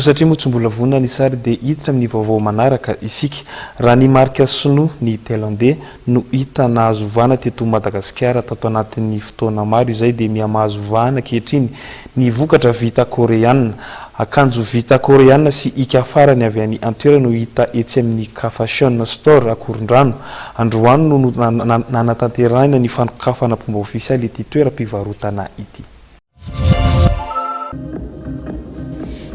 satria moa tsy mbola vonona ny sary dia hiditra amin'ny vaovao manaraka isika. Raha ny marika Sinoa ny Thaillande no hita nahazo vahana teto Madagasikara tato anatin'ny fotoana maro izay dia miha mahazo vahana ankehitriny ny vokatra vita Koreana. Akanjo vita Koreana sy hiaka farany avy any an-toerana no hita etsy amin'ny fashion store Ankorodrano. Androany no nanatanterahina ny fanokafana pomba ofisialy ity toeram-pivarotana ity.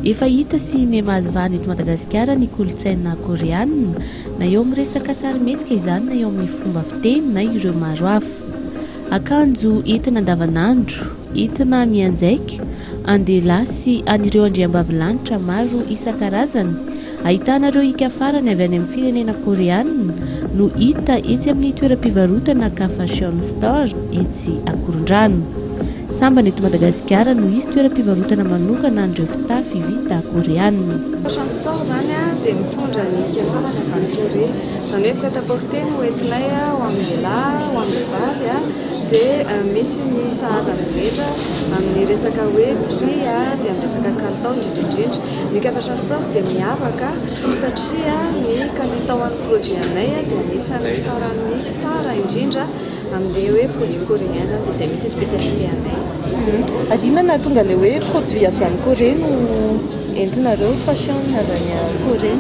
Efa hita sy miha mahazo vahana eto Madagasikara ny kolontsaina koreanina, na eo amin'ny resaka sarimetsika izany na eo amin'ny fomba fiteny na ireo maro hafa. Akanjo entina andavanandro, entina mianjaika, andelahy sy anireo andriambavilanitra maro isan-karazany. Ahitana ireo hiaka farany avy any amin'ny firenena koreanina no hita etsy amin'ny toeram-pivarotana fashion store etsy Ankorondrano. Sambany eto Madagasikara no isy toeram-pivarotana manokana andreo fitafy vita koreanina. Fashion store zany dia mitondra ny hiaka farany avy any Korea. Zany hoe prêt-à-porter no entinay ho amin'ny lehilahy, ho amin'ny vavy dia misy ny sahazany rehetra amin'ny resaka hoe prix dia amin'ny resaka kalitao indrindra. Ny fashion store dia miavaka satria ny kalitao amin'ny produit anay dia anisan'ny farany tsara indrindra amin'ny hoe produit coréen zany dia izay mitsy spécialité anay. Adina na tonga le hoe produit avy any Korea no entinareo fashion avy any Korea.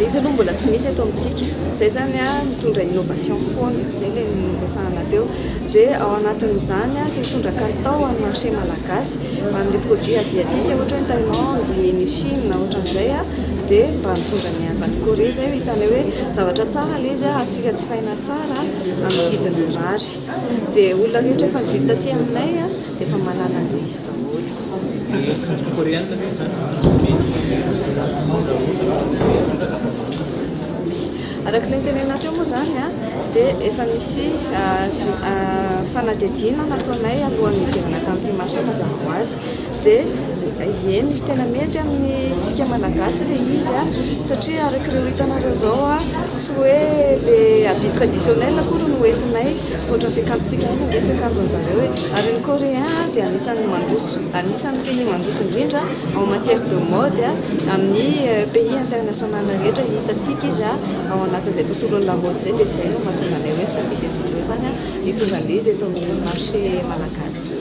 Izy aloha mbola tsy misy eto amintsika. Izay zany mitondra innovation foana, izay ilay niresahana teo. Dia ao anatin'izany dia mitondra kalitao amin'ny marché malagasy amin'ny produit asiatique ohatra hoe Thaillande, ny Chine ohatran'izay dia mba mitondra ny avy any Korea izay ho hitana hoe zavatra tsara ilay izy atsika tsy fahina tsara amin'ny vidiny mirary. Izay olona rehetra efa nividy taty aminay dia efa mahalala an'ilay izy daholo. Araka ilay tenenatra moa zany dia efa misy fanadihadiana nataonay alohan'ny hidirana tamin'ity marché mazava ho azy dia eny tena mety amin'ny tsika malagasy ilay izy satria araka ireo hitanareo zao tsy hoe le habit traditionnel akory no entinay ohatra ny fiakanjotsika eny dia fiakanjon'zareo ary ny coréen dia anisan'ny pays mandroso indrindra en matière de mode amin'ny pays international rehetra hitatsika izy ao anatin'izay tontolon'ny lamaody izay dia izay no mahatonga anay hoe safidian'zareo zany hitondra an'izy eto amin'ny marché malagasy.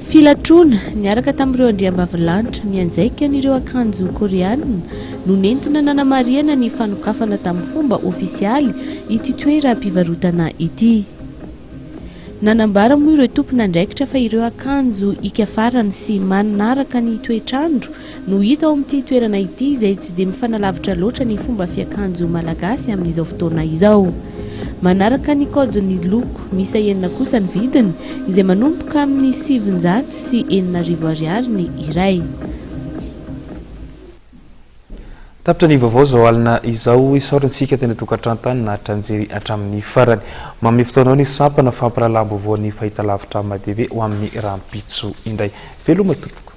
Filatrona niaraka tamin'ireo andriambavilanitra mianjaika n'ireo akanjo koreanina no nentina nanamariana ny fanokafana tamin'ny fomba ofisialy ity toeram-pivarotana ity. Nanambara moa ireo tompon'andraikitra fa ireo akanjo hiaka farany sy manaraka ny toetrandro no hita ao amin'ity toerana ity izay tsy dia mifanalavitra loatra ny fomba fiakanjo malagasy amin'izao fotoana izao. Manaraka ny kodiny loko, misy enina kosa ny vidiny izay manomboka amin'ny 700 sy 900 ariary ny iray. Tapitra ny vaovao zao alina izao isaorantsika teny tokantrano na hatranjery hatramin'ny farany. Mamin'ny fotoana ny sampana fampirahalaam-baovao ny fahitalavitra amin'ny TV ho amin'ny rahampitso indray. Veloma tompoko.